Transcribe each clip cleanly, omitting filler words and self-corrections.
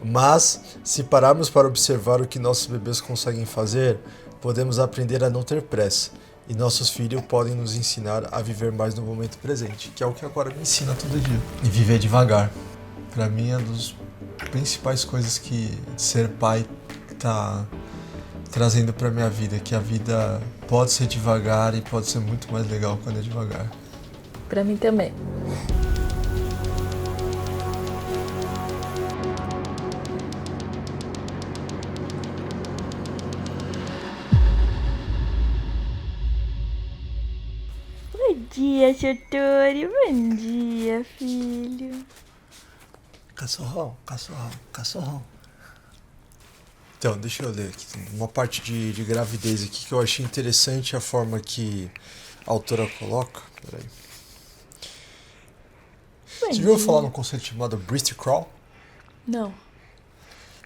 Mas, se pararmos para observar o que nossos bebês conseguem fazer, podemos aprender a não ter pressa. E nossos filhos podem nos ensinar a viver mais no momento presente, que é o que agora me ensina todo dia. E viver devagar. Para mim é uma das principais coisas que ser pai tá trazendo para minha vida, que a vida pode ser devagar e pode ser muito mais legal quando é devagar. Pra mim também. Bom dia, Chotori. Bom dia, filho. Cachorrão, cachorrão, cachorrão. Então, deixa eu ler aqui. Tem uma parte de gravidez aqui que eu achei interessante a forma que a autora coloca. Peraí. Bom Você já ouviu dia. falar num conceito chamado breast crawl? Não.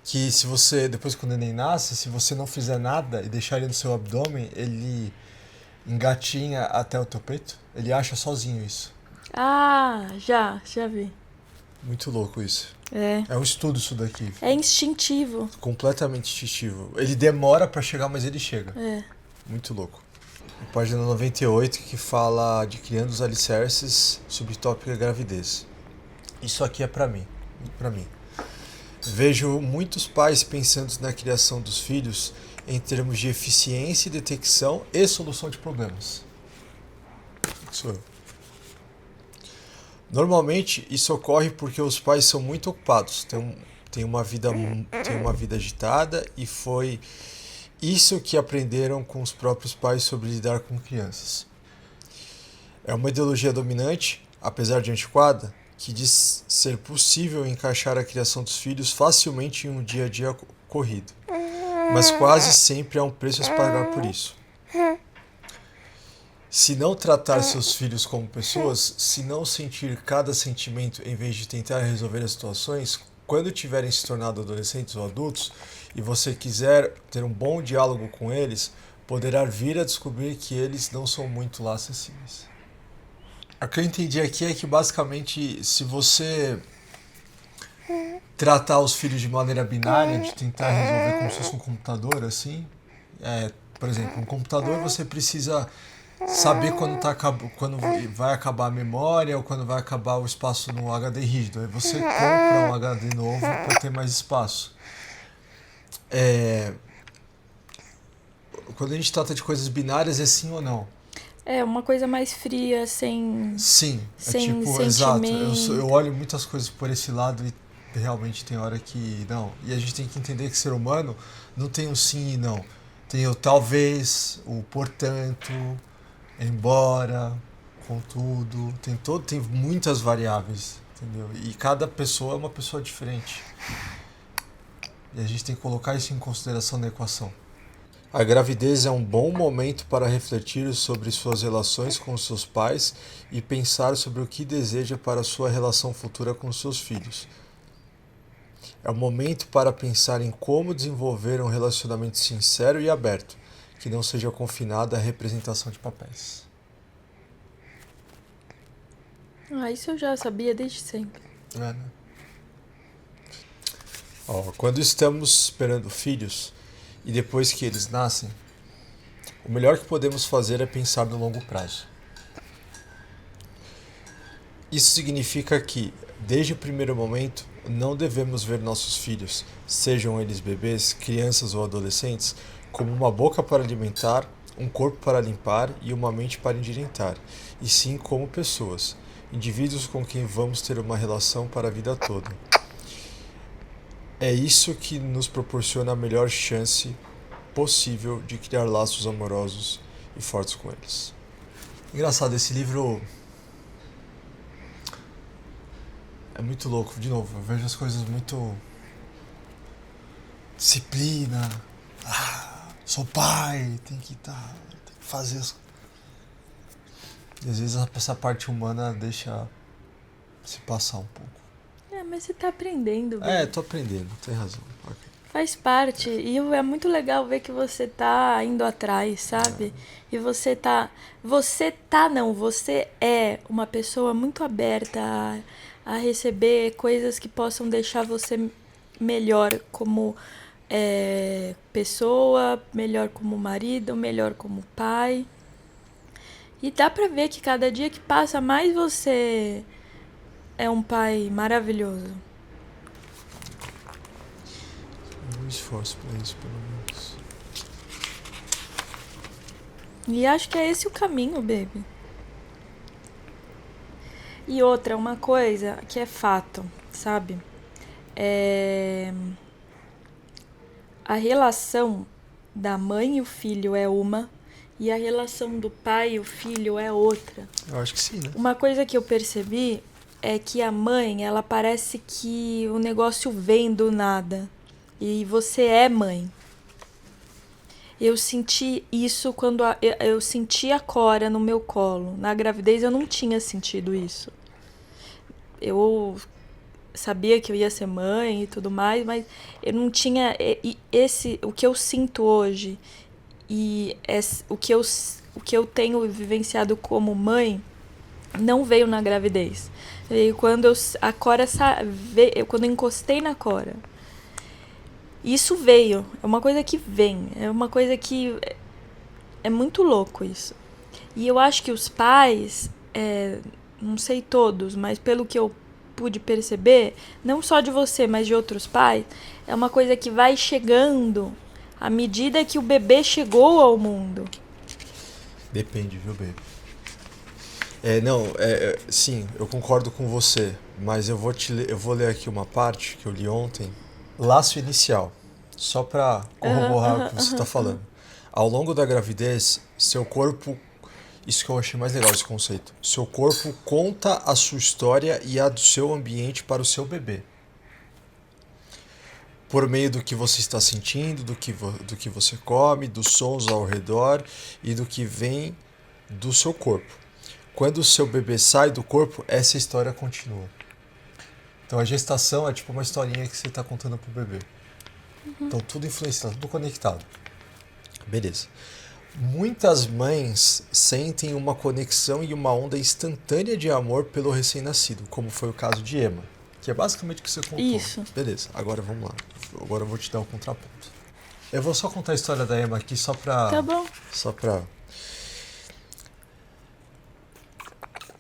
Que se você, depois que o neném nasce, se você não fizer nada e deixar ele no seu abdômen, ele engatinha até o teu peito. Ele acha sozinho isso. Ah, já vi. Muito louco isso. É. É um estudo isso daqui. É instintivo. Completamente instintivo. Ele demora pra chegar, mas ele chega. É. Muito louco. A página 98 que fala de criando os alicerces, subtópico gravidez. Isso aqui é pra mim. Pra mim. Vejo muitos pais pensando na criação dos filhos em termos de eficiência, detecção e solução de problemas. Sou eu. Normalmente isso ocorre porque os pais são muito ocupados, têm uma vida agitada e foi isso que aprenderam com os próprios pais sobre lidar com crianças. É uma ideologia dominante, apesar de antiquada, que diz ser possível encaixar a criação dos filhos facilmente em um dia a dia corrido. Mas quase sempre há um preço a se pagar por isso. Se não tratar seus filhos como pessoas, se não sentir cada sentimento em vez de tentar resolver as situações, quando tiverem se tornado adolescentes ou adultos e você quiser ter um bom diálogo com eles, poderá vir a descobrir que eles não são muito lá acessíveis. O que eu entendi aqui é que basicamente se você tratar os filhos de maneira binária, de tentar resolver como se fosse um computador, assim, por exemplo, um computador você precisa saber quando vai acabar a memória ou quando vai acabar o espaço no HD rígido. Aí você compra um HD novo para ter mais espaço. Quando a gente trata de coisas binárias, é sim ou não? É uma coisa mais fria, sem Sim, sem exato. sentimento. Eu olho muitas coisas por esse lado e realmente tem hora que não. E a gente tem que entender que ser humano não tem o sim e não. Tem o talvez, o portanto, embora, contudo, tem muitas variáveis, entendeu? E cada pessoa é uma pessoa diferente. E a gente tem que colocar isso em consideração na equação. A gravidez é um bom momento para refletir sobre suas relações com seus pais e pensar sobre o que deseja para sua relação futura com seus filhos. É um momento para pensar em como desenvolver um relacionamento sincero e aberto, que não seja confinado à representação de papéis. Isso eu já sabia desde sempre. Né? Quando estamos esperando filhos e depois que eles nascem, o melhor que podemos fazer é pensar no longo prazo. Isso significa que, desde o primeiro momento, não devemos ver nossos filhos, sejam eles bebês, crianças ou adolescentes, como uma boca para alimentar, um corpo para limpar e uma mente para endireitar, e sim como pessoas, indivíduos com quem vamos ter uma relação para a vida toda. É isso que nos proporciona a melhor chance possível de criar laços amorosos e fortes com eles. Engraçado, esse livro é muito louco. De novo, eu vejo as coisas muito... disciplina, sou pai, tem que fazer as... E às vezes essa parte humana deixa se passar um pouco. Mas você tá aprendendo, bem. Tô aprendendo, tem razão. Okay. Faz parte. E é muito legal ver que você tá indo atrás, sabe? E você tá... Você é uma pessoa muito aberta a receber coisas que possam deixar você melhor como pessoa, melhor como marido, melhor como pai. E dá pra ver que cada dia que passa, mais você é um pai maravilhoso. Um esforço pra isso, pelo menos. E acho que é esse o caminho, baby. E outra, uma coisa que é fato, sabe? A relação da mãe e o filho é uma, e a relação do pai e o filho é outra. Eu acho que sim, né? Uma coisa que eu percebi é que a mãe, ela parece que o negócio vem do nada. E você é mãe. Eu senti isso quando eu senti a Cora no meu colo. Na gravidez eu não tinha sentido isso. Eu sabia que eu ia ser mãe e tudo mais, mas eu não tinha o que eu sinto hoje e o que eu tenho vivenciado como mãe não veio na gravidez. Veio quando a Cora quando eu encostei na Cora. Isso veio, é uma coisa que vem, é uma coisa que é muito louco isso. E eu acho que os pais, não sei todos, mas pelo que eu pude perceber, não só de você, mas de outros pais, é uma coisa que vai chegando à medida que o bebê chegou ao mundo. Depende, viu, baby? Sim, eu concordo com você, mas eu vou ler aqui uma parte que eu li ontem. Laço inicial, só para corroborar o que você está falando. Ao longo da gravidez, seu corpo, isso que eu achei mais legal esse conceito, seu corpo conta a sua história e a do seu ambiente para o seu bebê. Por meio do que você está sentindo, do que você come, dos sons ao redor e do que vem do seu corpo. Quando o seu bebê sai do corpo, essa história continua. Então a gestação é tipo uma historinha que você está contando pro bebê. Então tudo influenciado, tudo conectado. Beleza. Muitas mães sentem uma conexão e uma onda instantânea de amor pelo recém-nascido, como foi o caso de Emma, que é basicamente o que você contou. Isso. Beleza, agora vamos lá. Agora eu vou te dar um contraponto. Eu vou só contar a história da Emma aqui só pra... Tá bom. Só pra...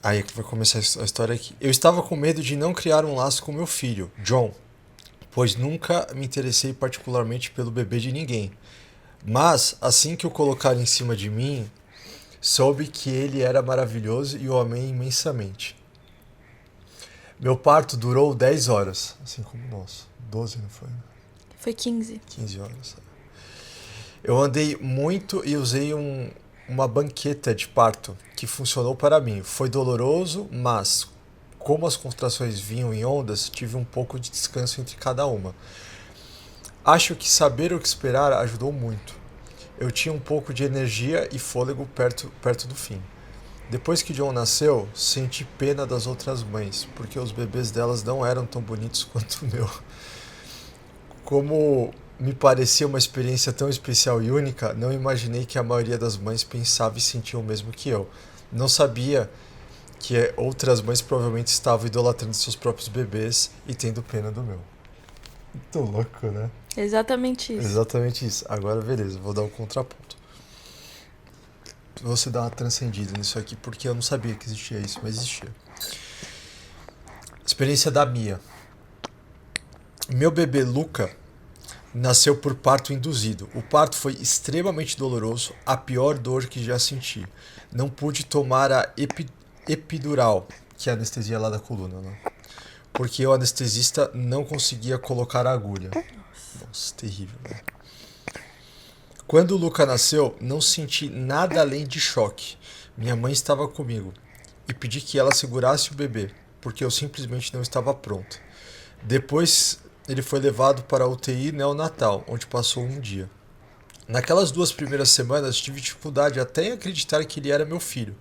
Aí que vai começar a história aqui. Eu estava com medo de não criar um laço com meu filho, John, pois nunca me interessei particularmente pelo bebê de ninguém. Mas, assim que o colocaram em cima de mim, soube que ele era maravilhoso e o amei imensamente. Meu parto durou 10 horas, assim como o nosso. 12, não foi? Foi 15. 15 horas. Eu andei muito e usei uma banqueta de parto que funcionou para mim. Foi doloroso, mas como as contrações vinham em ondas, tive um pouco de descanso entre cada uma. Acho que saber o que esperar ajudou muito. Eu tinha um pouco de energia e fôlego perto do fim. Depois que John nasceu, senti pena das outras mães, porque os bebês delas não eram tão bonitos quanto o meu. Como me parecia uma experiência tão especial e única, não imaginei que a maioria das mães pensava e sentia o mesmo que eu. Não sabia que outras mães provavelmente estavam idolatrando seus próprios bebês e tendo pena do meu. Muito louco, né? Exatamente isso. Exatamente isso. Agora, beleza, vou dar um contraponto. Você dá uma transcendida nisso aqui, porque eu não sabia que existia isso, mas existia. Experiência da Mia. Meu bebê Luca nasceu por parto induzido. O parto foi extremamente doloroso, a pior dor que já senti. Não pude tomar a epidural, que é a anestesia lá da coluna, né? Porque o anestesista não conseguia colocar a agulha. Nossa, terrível, né? Quando o Luca nasceu, não senti nada além de choque. Minha mãe estava comigo e pedi que ela segurasse o bebê, porque eu simplesmente não estava pronto. Depois ele foi levado para a UTI neonatal, onde passou um dia. Naquelas 2 primeiras semanas tive dificuldade até em acreditar que ele era meu filho.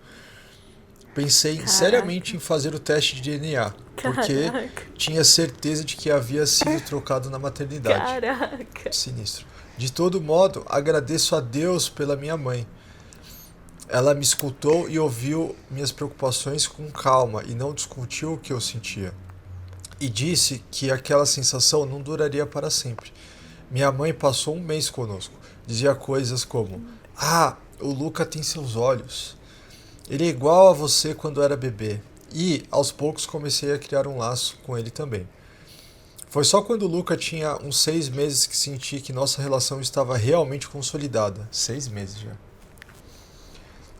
Pensei seriamente em fazer o teste de DNA, porque tinha certeza de que havia sido trocado na maternidade. Caraca. Sinistro. De todo modo, agradeço a Deus pela minha mãe. Ela me escutou e ouviu minhas preocupações com calma e não discutiu o que eu sentia. e disse que aquela sensação não duraria para sempre. Minha mãe passou um mês conosco. Dizia coisas como: "Ah, o Luca tem seus olhos. Ele é igual a você quando era bebê." E, aos poucos, comecei a criar um laço com ele também. Foi só quando o Luca tinha uns 6 meses que senti que nossa relação estava realmente consolidada. 6 meses já.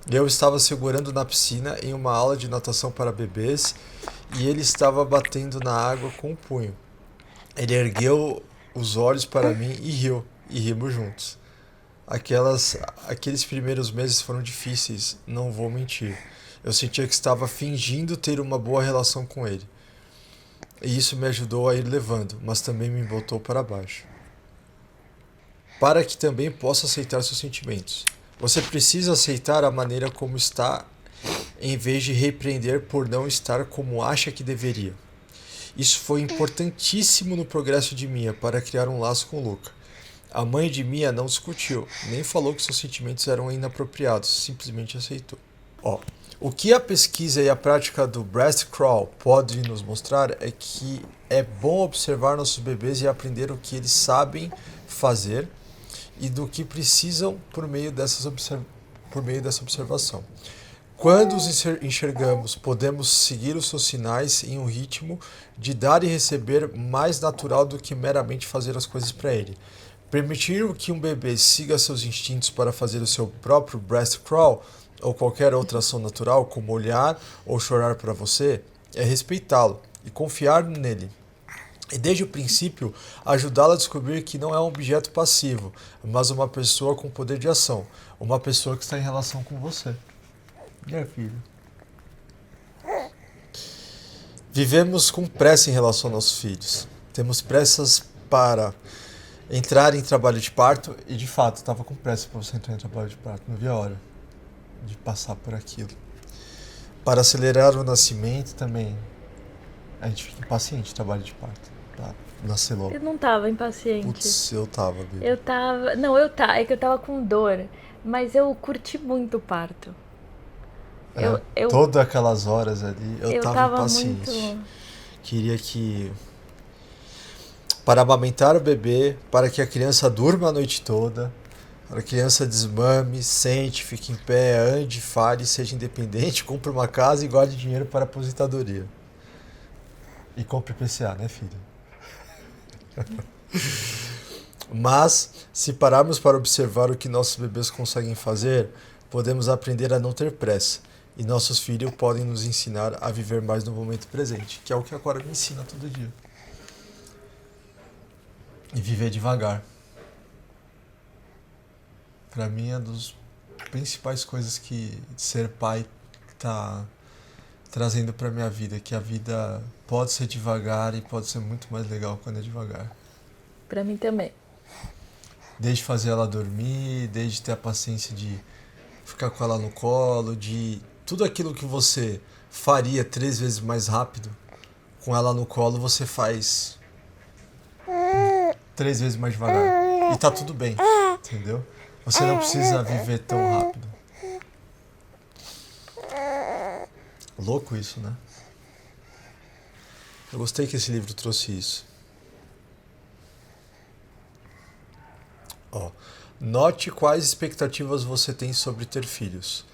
Eu estava segurando na piscina em uma aula de natação para bebês e ele estava batendo na água com o punho. Ele ergueu os olhos para mim e riu, e rimos juntos. Aqueles primeiros meses foram difíceis, não vou mentir. Eu sentia que estava fingindo ter uma boa relação com ele. E isso me ajudou a ir levando, mas também me botou para baixo. Para que também possa aceitar seus sentimentos. Você precisa aceitar a maneira como está, em vez de repreender por não estar como acha que deveria. Isso foi importantíssimo no progresso de Mia para criar um laço com Luca. A mãe de Mia não discutiu, nem falou que seus sentimentos eram inapropriados, simplesmente aceitou. O que a pesquisa e a prática do breast crawl podem nos mostrar é que é bom observar nossos bebês e aprender o que eles sabem fazer e do que precisam por meio dessa observação. Quando os enxergamos, podemos seguir os seus sinais em um ritmo de dar e receber mais natural do que meramente fazer as coisas para ele. Permitir que um bebê siga seus instintos para fazer o seu próprio breast crawl ou qualquer outra ação natural, como olhar ou chorar para você, é respeitá-lo e confiar nele. E desde o princípio, ajudá-lo a descobrir que não é um objeto passivo, mas uma pessoa com poder de ação, uma pessoa que está em relação com você. Filho. Vivemos com pressa em relação aos nossos filhos. Temos pressas para entrar em trabalho de parto e, de fato, estava com pressa para você entrar em trabalho de parto. Não via a hora de passar por aquilo. Para acelerar o nascimento também. A gente fica impaciente no trabalho de parto. Tá? Nascer logo. Eu não tava impaciente. Putz, eu tava, baby. Eu tava... Não, é que eu tava com dor. Mas eu curti muito o parto. Todas aquelas horas ali, eu tava impaciente. Muito... Queria que... Para amamentar o bebê, para que a criança durma a noite toda, para que a criança desmame, sente, fique em pé, ande, fale, seja independente, compre uma casa e guarde dinheiro para a aposentadoria. E compre PCA, né, filho? Mas, se pararmos para observar o que nossos bebês conseguem fazer, podemos aprender a não ter pressa. E nossos filhos podem nos ensinar a viver mais no momento presente, que é o que a Cora me ensina todo dia. E viver devagar. Para mim é uma das principais coisas que ser pai está trazendo para minha vida, que a vida pode ser devagar e pode ser muito mais legal quando é devagar. Para mim também. Desde fazer ela dormir, desde ter a paciência de ficar com ela no colo, de tudo aquilo que você faria 3 vezes mais rápido, com ela no colo você faz 3 vezes mais devagar. E tá tudo bem, entendeu? Você não precisa viver tão rápido. Louco isso, né? Eu gostei que esse livro trouxe isso. Note quais expectativas você tem sobre ter filhos.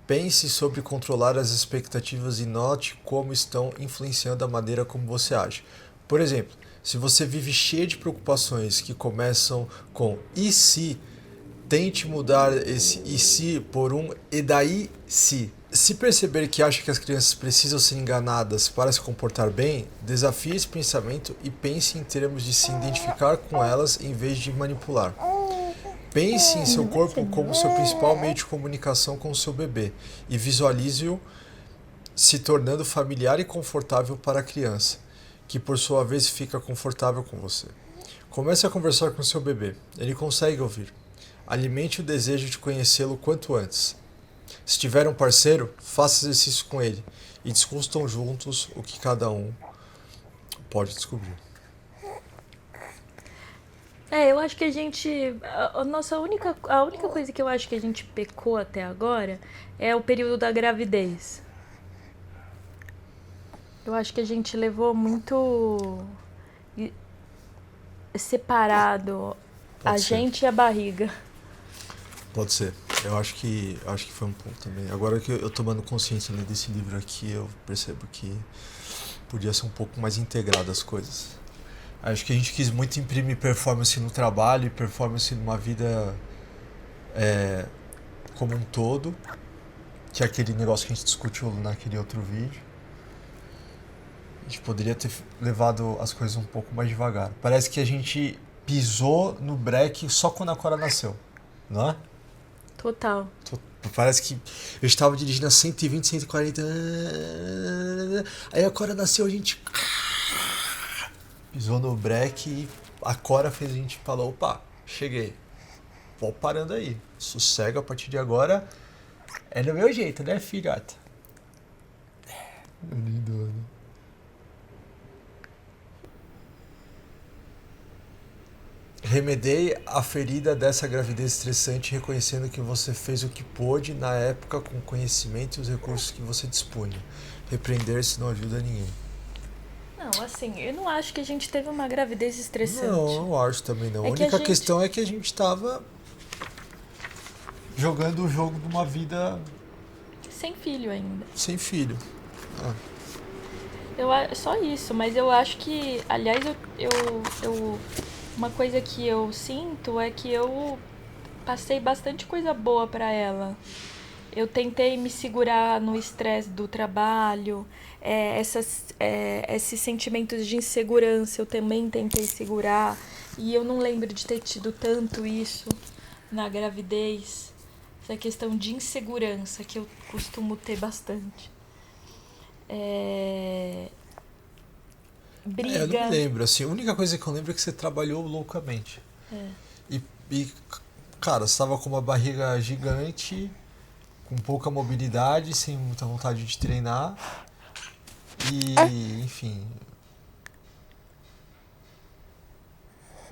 Pense sobre controlar as expectativas e note como estão influenciando a maneira como você age. Por exemplo, se você vive cheio de preocupações que começam com e se, tente mudar esse e se por um e daí se. Se perceber que acha que as crianças precisam ser enganadas para se comportar bem, desafie esse pensamento e pense em termos de se identificar com elas em vez de manipular. Pense em seu corpo como seu principal meio de comunicação com o seu bebê e visualize-o se tornando familiar e confortável para a criança, que por sua vez fica confortável com você. Comece a conversar com seu bebê, ele consegue ouvir. Alimente o desejo de conhecê-lo quanto antes. Se tiver um parceiro, faça exercício com ele e discutam juntos o que cada um pode descobrir. Eu acho que a gente... A única coisa que eu acho que a gente pecou até agora é o período da gravidez. Eu acho que a gente levou muito separado Pode a ser. gente e a barriga. Pode ser. Eu acho que foi um ponto também. Agora que eu tomando consciência, né, desse livro aqui, eu percebo que podia ser um pouco mais integrado as coisas. Acho que a gente quis muito imprimir performance no trabalho e performance numa vida como um todo, que é aquele negócio que a gente discutiu naquele outro vídeo. A gente poderia ter levado as coisas um pouco mais devagar. Parece que a gente pisou no breque só quando a Cora nasceu, não é? Total. Parece que eu estava dirigindo a 120, 140. Aí a Cora nasceu, a gente pisou no breque e a Cora fez a gente falar, opa, cheguei. Vou parando aí. Sossega a partir de agora. É do meu jeito, né, filhota? Lindo, né? Remedei a ferida dessa gravidez estressante reconhecendo que você fez o que pôde na época com o conhecimento e os recursos que você dispunha. Repreender-se não ajuda ninguém. Não, assim, eu não acho que a gente teve uma gravidez estressante. Não acho também não. É A que a única gente- questão é que a gente tava jogando o jogo de uma vida Sem filho ainda. sem filho. Só isso, mas eu acho que, aliás, uma coisa que eu sinto é que eu passei bastante coisa boa pra ela. Eu tentei me segurar no estresse do trabalho, esses sentimentos de insegurança eu também tentei segurar. E eu não lembro de ter tido tanto isso na gravidez. Essa questão de insegurança que eu costumo ter bastante. Briga. Eu não lembro, assim, a única coisa que eu lembro é que você trabalhou loucamente. E cara, você estava com uma barriga gigante, com pouca mobilidade, sem muita vontade de treinar. E, enfim.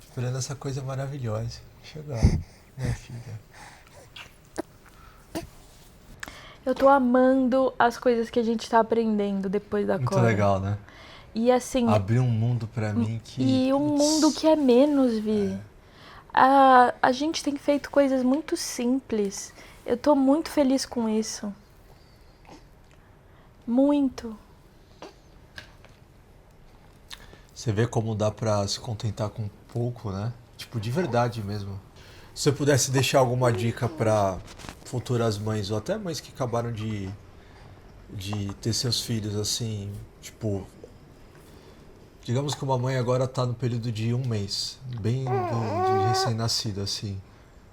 Esperando essa coisa maravilhosa chegar, né, filha? Eu tô amando as coisas que a gente tá aprendendo depois da Muito Cora. legal, né? E assim. Abriu um mundo pra mim que. E um putz, mundo que é menos, Vi. A gente tem feito coisas muito simples. Eu tô muito feliz com isso. Muito. Você vê como dá pra se contentar com pouco, né? Tipo, de verdade mesmo. Se você pudesse deixar alguma dica pra futuras mães, ou até mães que acabaram de ter seus filhos, assim, tipo... Digamos que uma mãe agora tá no período de 1 mês, bem de recém-nascido, assim.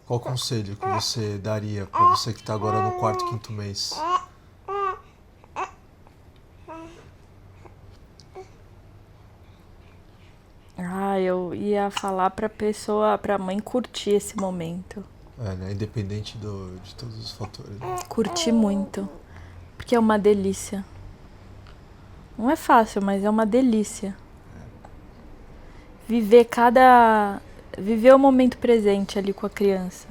Qual conselho que você daria pra você que tá agora no 4º, 5º mês? Eu ia falar pra mãe curtir esse momento. Né? Independente de todos os fatores. Curtir muito. Porque é uma delícia. Não é fácil, mas é uma delícia. Viver o momento presente ali com a criança.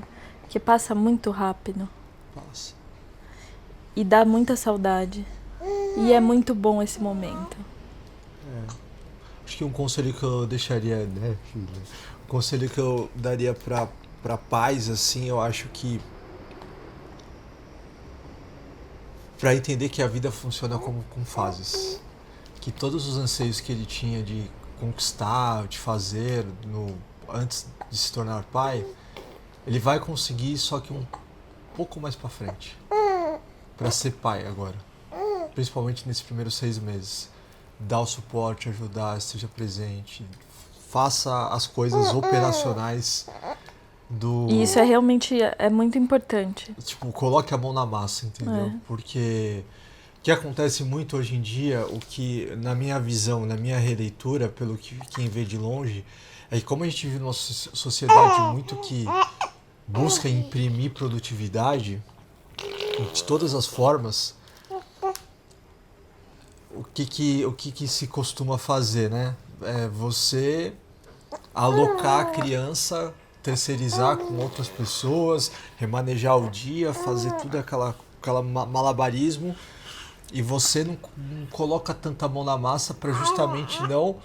Que passa muito rápido. Nossa. E dá muita saudade. E é muito bom esse momento. Acho que um conselho que eu deixaria, né, filha? Um conselho que eu daria pra pais, assim, eu acho que pra entender que a vida funciona como com fases. Que todos os anseios que ele tinha de conquistar, de fazer antes de se tornar pai, ele vai conseguir, só que um pouco mais pra frente. Pra ser pai agora. Principalmente nesses primeiros 6 meses. Dá o suporte, ajudar, esteja presente. Faça as coisas operacionais E isso é realmente muito importante. Tipo, coloque a mão na massa, entendeu? Porque o que acontece muito hoje em dia, o que, na minha visão, na minha releitura, pelo que quem vê de longe, é que como a gente vive numa sociedade muito que busca imprimir produtividade de todas as formas, o que se costuma fazer, né? É você alocar a criança, terceirizar com outras pessoas, remanejar o dia, fazer tudo aquela malabarismo e você não coloca tanta mão na massa para justamente não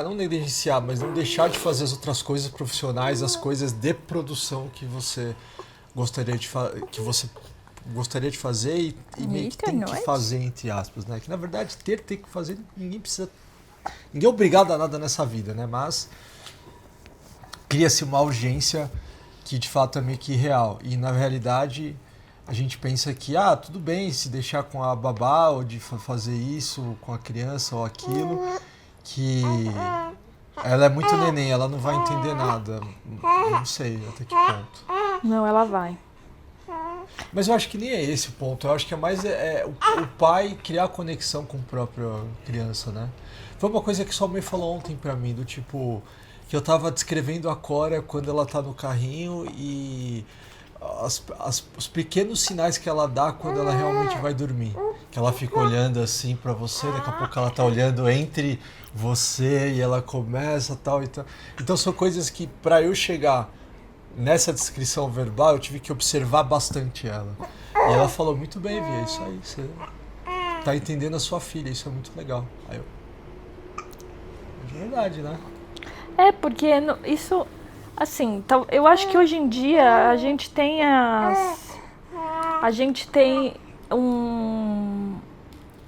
não negligenciar, mas não deixar de fazer as outras coisas profissionais, as coisas de produção que você gostaria de fazer e meio que tem que fazer, entre aspas, né? Que na verdade tem que fazer, ninguém é obrigado a nada nessa vida, né? Mas cria-se uma urgência que de fato é meio que real. E na realidade a gente pensa que, tudo bem se deixar com a babá ou de fazer isso com a criança ou aquilo, que ela é muito neném, ela não vai entender nada. Não sei até que ponto. Não, ela vai. Mas eu acho que nem é esse o ponto. Eu acho que é mais o pai criar conexão com a própria criança, né? Foi uma coisa que sua mãe falou ontem pra mim, do tipo, que eu tava descrevendo a Cora quando ela tá no carrinho e os pequenos sinais que ela dá quando ela realmente vai dormir. Que ela fica olhando assim pra você, daqui a pouco ela tá olhando entre você e ela começa tal e tal. Então são coisas que pra eu chegar nessa descrição verbal eu tive que observar bastante ela. E ela falou, muito bem, Via, isso aí, você tá entendendo a sua filha, isso é muito legal. Aí eu... É verdade, né? Porque isso, assim, eu acho que hoje em dia a gente tem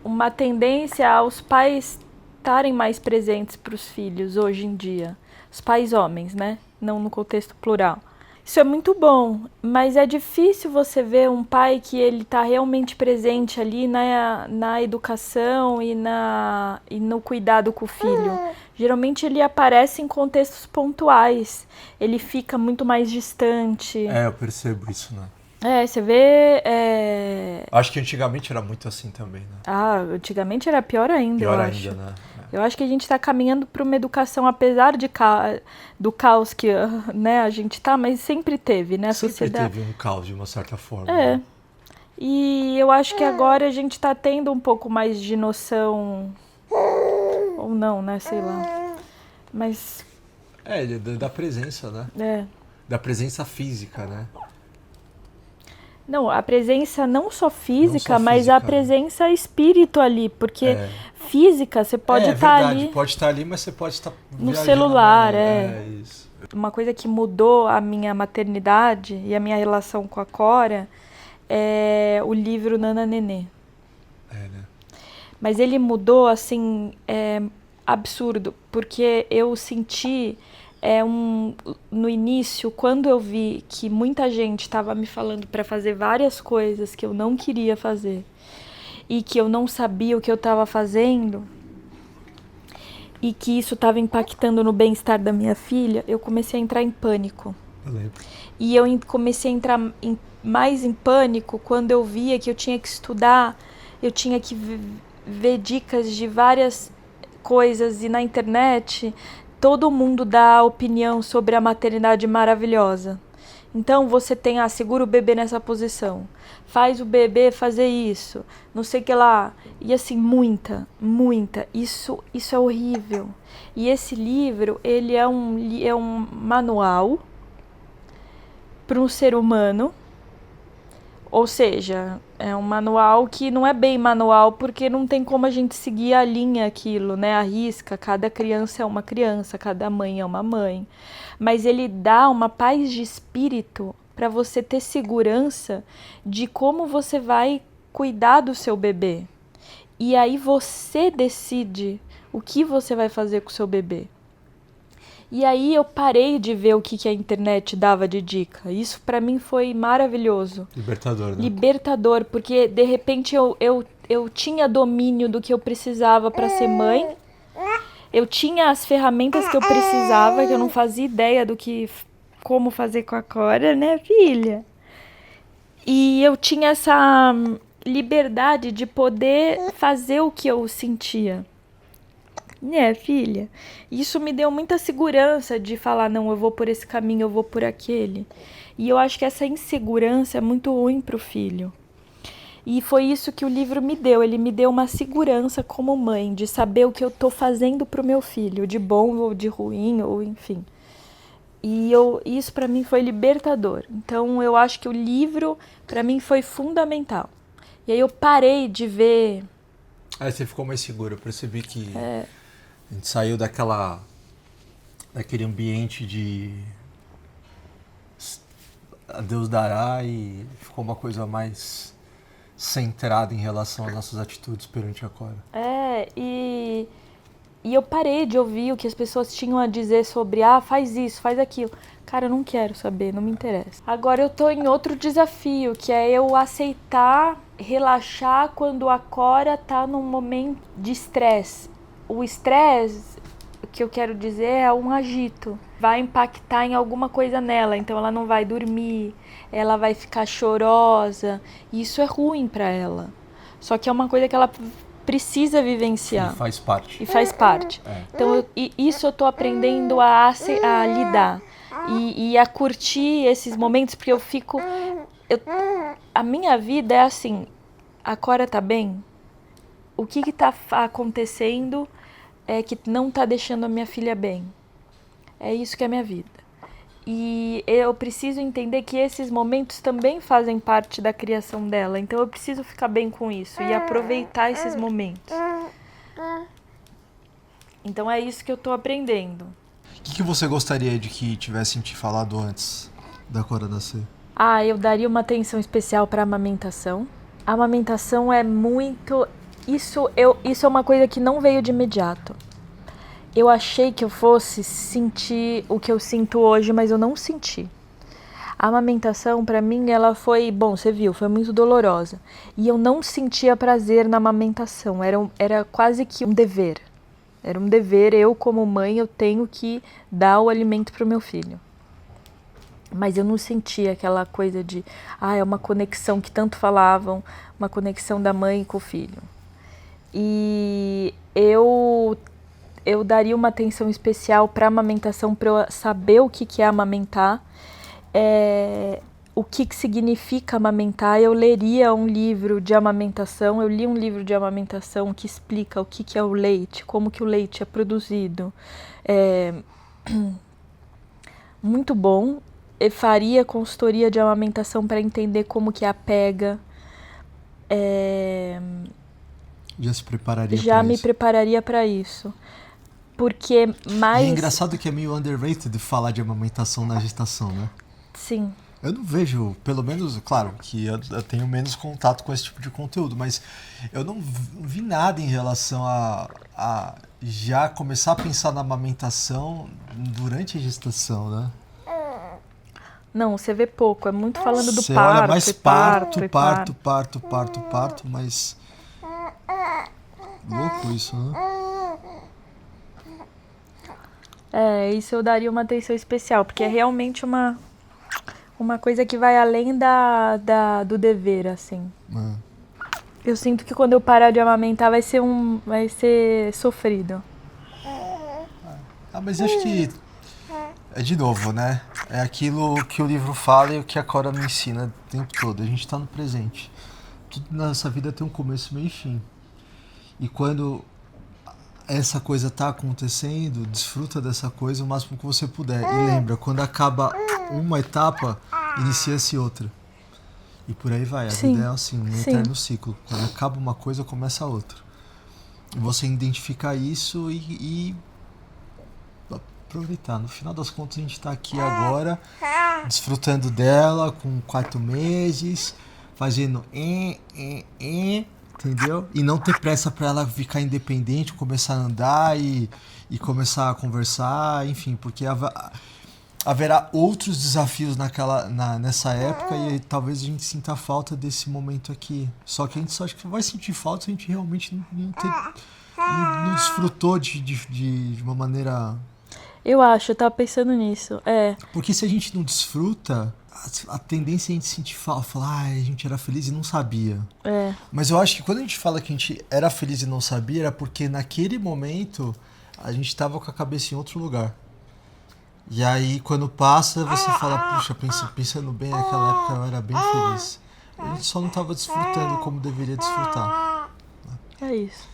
uma tendência aos pais estarem mais presentes para os filhos hoje em dia. Os pais homens, né? Não no contexto plural. Isso é muito bom, mas é difícil você ver um pai que ele está realmente presente ali na educação e no cuidado com o filho. Geralmente ele aparece em contextos pontuais, ele fica muito mais distante. Eu percebo isso, né? Você vê... Acho que antigamente era muito assim também, né? Antigamente era pior ainda, eu acho. Pior ainda, né? Eu acho que a gente está caminhando para uma educação, apesar do caos que, né, a gente tá, mas sempre teve, né? Sempre teve um caos, de uma certa forma. Né? E eu acho que agora a gente está tendo um pouco mais de noção, ou não, né? Sei lá. Mas... da presença, né? Da presença física, né? Não, a presença não só física, mas a presença espírito ali, porque física você pode estar ali. Pode estar ali, mas você pode estar no celular, isso. Uma coisa que mudou a minha maternidade e a minha relação com a Cora é o livro Nana Nenê. Né? Mas ele mudou, assim, absurdo, porque eu senti... no início, quando eu vi que muita gente estava me falando para fazer várias coisas que eu não queria fazer e que eu não sabia o que eu estava fazendo e que isso estava impactando no bem-estar da minha filha, eu comecei a entrar em pânico. Eu lembro. E eu comecei a entrar mais em pânico quando eu via que eu tinha que estudar, eu tinha que ver dicas de várias coisas e na internet... Todo mundo dá opinião sobre a maternidade maravilhosa. Então você tem, segura o bebê nessa posição. Faz o bebê fazer isso. Não sei o que lá. E assim, muita. Isso é horrível. E esse livro, ele é um manual para um ser humano. Ou seja, é um manual que não é bem manual, porque não tem como a gente seguir a linha aquilo, né? A risca, cada criança é uma criança, cada mãe é uma mãe. Mas ele dá uma paz de espírito para você ter segurança de como você vai cuidar do seu bebê. E aí você decide o que você vai fazer com o seu bebê. E aí eu parei de ver o que a internet dava de dica. Isso pra mim foi maravilhoso. Libertador, né? Libertador, porque de repente eu tinha domínio do que eu precisava para ser mãe. Eu tinha as ferramentas que eu precisava, que eu não fazia ideia como fazer com a Cora, né, filha? E eu tinha essa liberdade de poder fazer o que eu sentia. Né, filha? Isso me deu muita segurança de falar, não, eu vou por esse caminho, eu vou por aquele. E eu acho que essa insegurança é muito ruim pro filho. E foi isso que o livro me deu. Ele me deu uma segurança como mãe, de saber o que eu tô fazendo pro meu filho, de bom ou de ruim, ou enfim. Isso pra mim foi libertador. Então eu acho que o livro pra mim foi fundamental. E aí eu parei de ver... Aí você ficou mais seguro, eu percebi que a gente saiu daquele ambiente de a Deus dará e ficou uma coisa mais centrada em relação às nossas atitudes perante a Cora. E eu parei de ouvir o que as pessoas tinham a dizer sobre faz isso, faz aquilo. Cara, eu não quero saber, não me interessa. Agora eu tô em outro desafio, que é eu aceitar, relaxar quando a Cora tá num momento de estresse. O estresse, o que eu quero dizer, é um agito. Vai impactar em alguma coisa nela, então ela não vai dormir, ela vai ficar chorosa. E isso é ruim pra ela. Só que é uma coisa que ela precisa vivenciar. E faz parte. Então, isso eu tô aprendendo a lidar. E a curtir esses momentos, porque a minha vida é assim, a Cora tá bem? O que tá acontecendo que não tá deixando a minha filha bem? É isso que é a minha vida. E eu preciso entender que esses momentos também fazem parte da criação dela. Então eu preciso ficar bem com isso e aproveitar esses momentos. Então é isso que eu tô aprendendo. O que você gostaria de que tivessem te falado antes da Cora nascer? Eu daria uma atenção especial para a amamentação. A amamentação é muito... Isso é uma coisa que não veio de imediato. Eu achei que eu fosse sentir o que eu sinto hoje, mas eu não senti. A amamentação, para mim, ela foi... Bom, você viu, foi muito dolorosa. E eu não sentia prazer na amamentação. Era quase que um dever. Era um dever, eu como mãe, eu tenho que dar o alimento para o meu filho. Mas eu não sentia aquela coisa de... é uma conexão que tanto falavam, uma conexão da mãe com o filho. E eu daria uma atenção especial para a amamentação, para eu saber o que é amamentar, o que significa amamentar. Eu leria um livro de amamentação, eu li um livro de amamentação que explica o que é o leite, como que o leite é produzido. Muito bom. Eu faria consultoria de amamentação para entender como que é a pega. Já se prepararia Já me prepararia para isso. Porque mais... E é engraçado que é meio underrated falar de amamentação na gestação, né? Sim. Eu não vejo, pelo menos, claro, que eu tenho menos contato com esse tipo de conteúdo, mas eu não vi nada em relação a já começar a pensar na amamentação durante a gestação, né? Não, você vê pouco, é muito falando do você parto. Olha mais parto, mas... Louco isso, né? Isso eu daria uma atenção especial, porque é realmente uma coisa que vai além do dever, assim. Eu sinto que quando eu parar de amamentar vai ser sofrido. Mas acho que é de novo, né? É aquilo que o livro fala e o que a Cora me ensina o tempo todo. A gente tá no presente. Tudo nessa vida tem um começo, meio e fim. E quando essa coisa tá acontecendo, desfruta dessa coisa o máximo que você puder. E lembra, quando acaba uma etapa, inicia-se outra. E por aí vai. A vida é assim, um eterno ciclo. Quando acaba uma coisa, começa a outra. E você identificar isso e aproveitar. No final das contas, a gente tá aqui agora, desfrutando dela com 4 meses, fazendo entendeu? E não ter pressa para ela ficar independente, começar a andar e começar a conversar, enfim, porque haverá outros desafios nessa época e talvez a gente sinta falta desse momento aqui. Só que a gente só acha que vai sentir falta se a gente realmente não desfrutou de uma maneira... Eu tava pensando nisso, Porque se a gente não desfruta, a tendência é a gente sentir falar, a gente era feliz e não sabia. Mas eu acho que quando a gente fala que a gente era feliz e não sabia, era porque naquele momento a gente estava com a cabeça em outro lugar. E aí quando passa, você fala, puxa, pensando bem, naquela época eu era bem feliz. A gente só não estava desfrutando como deveria desfrutar. É isso.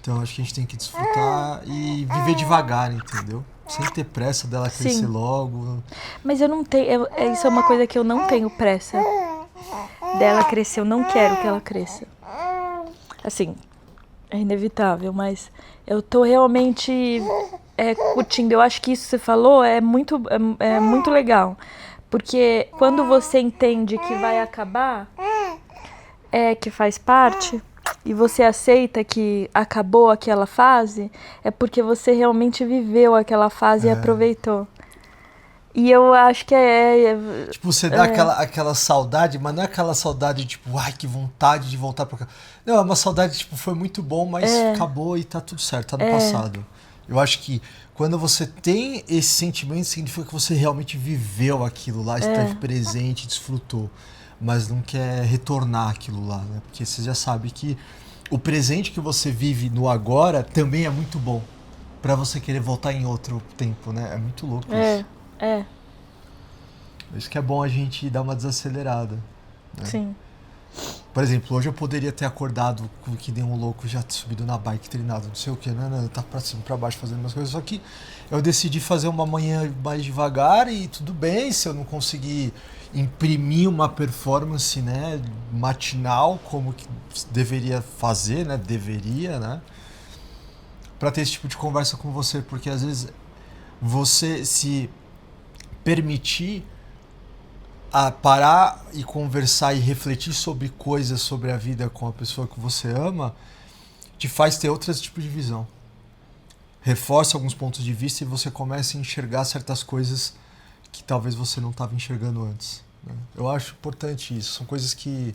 Então acho que a gente tem que desfrutar e viver devagar, entendeu? sem ter pressa dela crescer Sim. logo. Mas eu não tenho. Isso é uma coisa que eu não tenho pressa dela crescer. Eu não quero que ela cresça. Assim, é inevitável, mas eu tô realmente curtindo. Eu acho que isso que você falou é muito legal. Porque quando você entende que vai acabar, que faz parte, e você aceita que acabou aquela fase, é porque você realmente viveu aquela fase e aproveitou. E eu acho que Tipo, você dá aquela saudade, mas não é aquela saudade, tipo, ai, que vontade de voltar pra cá. Não, é uma saudade, tipo, foi muito bom, mas acabou e tá tudo certo, tá no passado. Eu acho que quando você tem esse sentimento, significa que você realmente viveu aquilo lá, esteve presente, desfrutou. Mas não quer retornar aquilo lá, né? Porque você já sabe que o presente que você vive no agora também é muito bom. Pra você querer voltar em outro tempo, né? É muito louco isso. Por isso que é bom a gente dar uma desacelerada, né? Sim. Por exemplo, hoje eu poderia ter acordado que nem um louco, já subido na bike, treinado, não sei o que, né? Tá pra cima, pra baixo, fazendo umas coisas. Só que eu decidi fazer uma manhã mais devagar e tudo bem se eu não conseguir imprimir uma performance, né, matinal como que deveria fazer, né? Deveria, né? Pra ter esse tipo de conversa com você, porque às vezes você se permitir a parar e conversar e refletir sobre coisas sobre a vida com a pessoa que você ama, te faz ter outros tipos de visão. Reforça alguns pontos de vista e você começa a enxergar certas coisas que talvez você não estava enxergando antes, né? Eu acho importante isso. São coisas que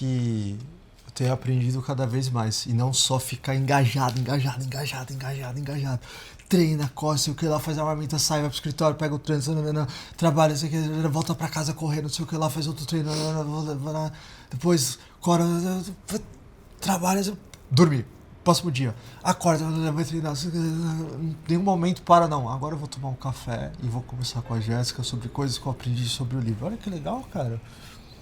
eu tenho aprendido cada vez mais. E não só ficar engajado. Treina, corre, sei o que lá, faz a marmita, sai, vai pro escritório, pega o treino, trabalha, sei o que, volta pra casa correndo, sei o que lá, faz outro treino, depois corre, trabalha, dormir, próximo dia, acorda, vai treinar, em nenhum momento para, não, agora eu vou tomar um café e vou conversar com a Jéssica sobre coisas que eu aprendi sobre o livro. Olha que legal, cara.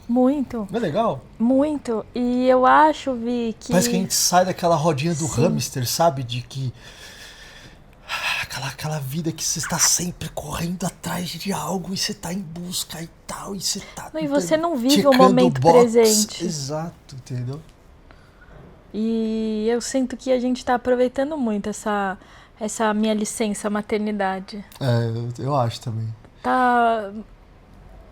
Muito. Não é legal? Muito. E eu acho, Vi, que... Parece que a gente sai daquela rodinha do hamster, sabe? De que... Aquela vida que você está sempre correndo atrás de algo e você está em busca e tal, e você tá... E você não vive o momento presente. Exato, entendeu? E eu sinto que a gente tá aproveitando muito essa minha licença maternidade. Eu acho também. Tá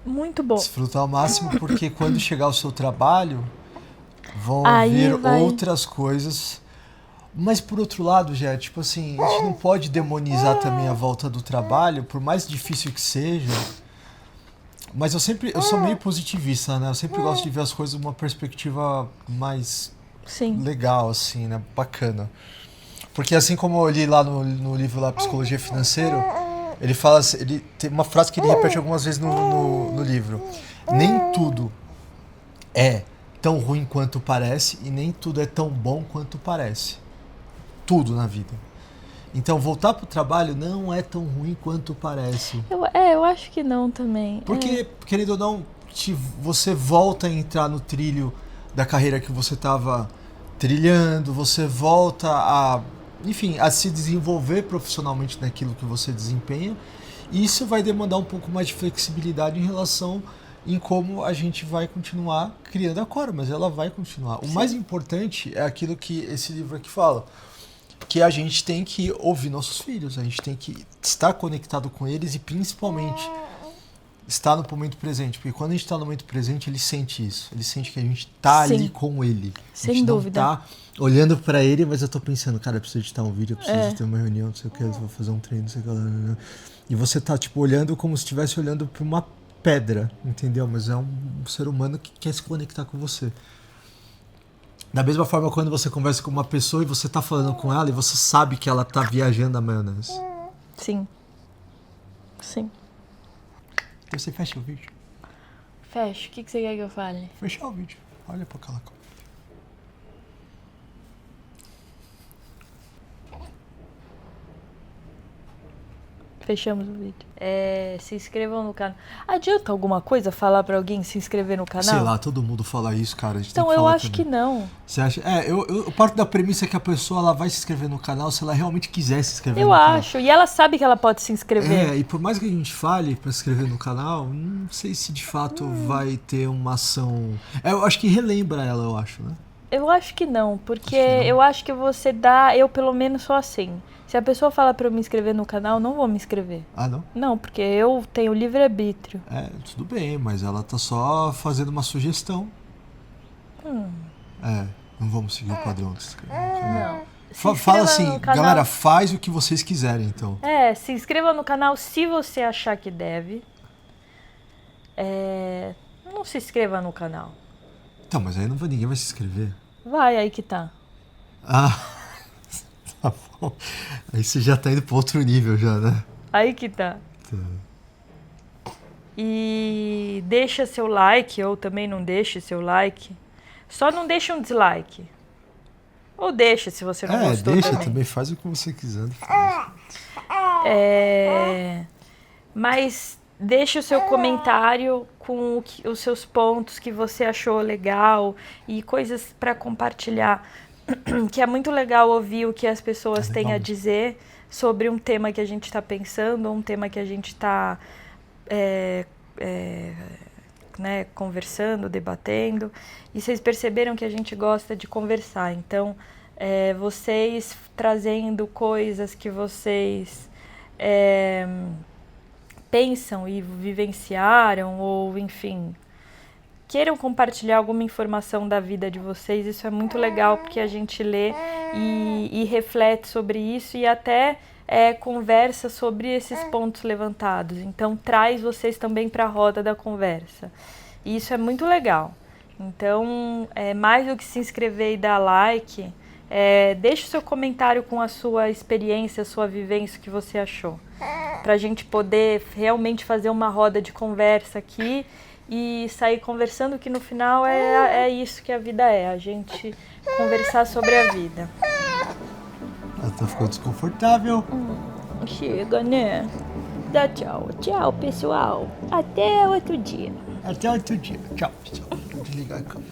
muito bom. Desfrutar ao máximo, porque quando chegar o seu trabalho, vão vir outras coisas. Mas por outro lado, já, tipo assim, a gente não pode demonizar também a volta do trabalho, por mais difícil que seja. Mas eu sou meio positivista, né? Eu sempre gosto de ver as coisas de uma perspectiva mais legal, assim, né? Bacana. Porque assim como eu li lá no livro lá, Psicologia Financeira, ele fala, ele tem uma frase que ele repete algumas vezes no livro. Nem tudo é tão ruim quanto parece e nem tudo é tão bom quanto parece. Tudo na vida. Então voltar pro trabalho não é tão ruim quanto parece. Eu acho que não também. Porque, querendo ou não, você volta a entrar no trilho da carreira que você estava trilhando, você volta a se desenvolver profissionalmente naquilo que você desempenha, e isso vai demandar um pouco mais de flexibilidade em relação em como a gente vai continuar criando a Cora, mas ela vai continuar. O mais importante é aquilo que esse livro aqui fala, que a gente tem que ouvir nossos filhos, a gente tem que estar conectado com eles e principalmente estar no momento presente, porque quando a gente está no momento presente, ele sente isso, ele sente que a gente está ali com ele. Sem dúvida. Não tá olhando para ele, mas eu tô pensando, cara, eu preciso editar um vídeo, eu preciso ter uma reunião, não sei o que, eu vou fazer um treino, não sei o que. E você tá, tipo, olhando como se estivesse olhando para uma pedra, entendeu? Mas é um ser humano que quer se conectar com você. Da mesma forma, quando você conversa com uma pessoa e você tá falando com ela e você sabe que ela tá viajando a maionese. Sim. Sim. Você fecha o vídeo? Fecha. O que você quer que eu fale? Fechar o vídeo. Olha pra aquela coisa. Fechamos o vídeo. Se inscrevam no canal. Adianta alguma coisa falar pra alguém se inscrever no canal? Sei lá, todo mundo fala isso, cara. A gente Então tem que eu falar acho também. que não. Você acha? Eu parto da premissa que a pessoa ela vai se inscrever no canal se ela realmente quiser se inscrever Eu no canal. acho. E ela sabe que ela pode se inscrever. E por mais que a gente fale pra se inscrever no canal, não sei se de fato vai ter uma ação. Eu acho que relembra ela, eu acho, né? Eu acho que não, porque Acho que não. eu acho que você dá. Eu, pelo menos, sou assim. Se a pessoa fala pra eu me inscrever no canal, não vou me inscrever. Ah, não? Não, porque eu tenho livre-arbítrio. Tudo bem, mas ela tá só fazendo uma sugestão. Não vamos seguir o padrão de se inscrever no canal. Não. Se Fala inscreva assim, no canal. galera, faz o que vocês quiserem, então. Se inscreva no canal se você achar que deve. Não se inscreva no canal. Então, mas aí ninguém vai se inscrever. Vai, aí que tá. Ah, tá bom. Aí você já tá indo pra outro nível já, né? Aí que tá. E deixa seu like, ou também não deixe seu like. Só não deixa um dislike. Ou deixa, se você não gostou deixa também. também, faz o que você quiser. Mas deixe o seu comentário com os seus pontos que você achou legal e coisas para compartilhar. Que é muito legal ouvir o que as pessoas têm a dizer sobre um tema que a gente está pensando, ou um tema que a gente está conversando, debatendo. E vocês perceberam que a gente gosta de conversar. Então, vocês trazendo coisas que vocês pensam e vivenciaram, ou enfim, queiram compartilhar alguma informação da vida de vocês, isso é muito legal, porque a gente lê e reflete sobre isso e até conversa sobre esses pontos levantados. Então, traz vocês também para a roda da conversa. E isso é muito legal. Então, mais do que se inscrever e dar like, deixe o seu comentário com a sua experiência, a sua vivência, o que você achou. Para a gente poder realmente fazer uma roda de conversa aqui e sair conversando, que no final é isso que a vida é, a gente conversar sobre a vida. Ela tá ficando desconfortável. Chega, né? Dá tchau. Tchau, pessoal. Até outro dia. Até outro dia. Tchau, pessoal. Vou desligar a câmera.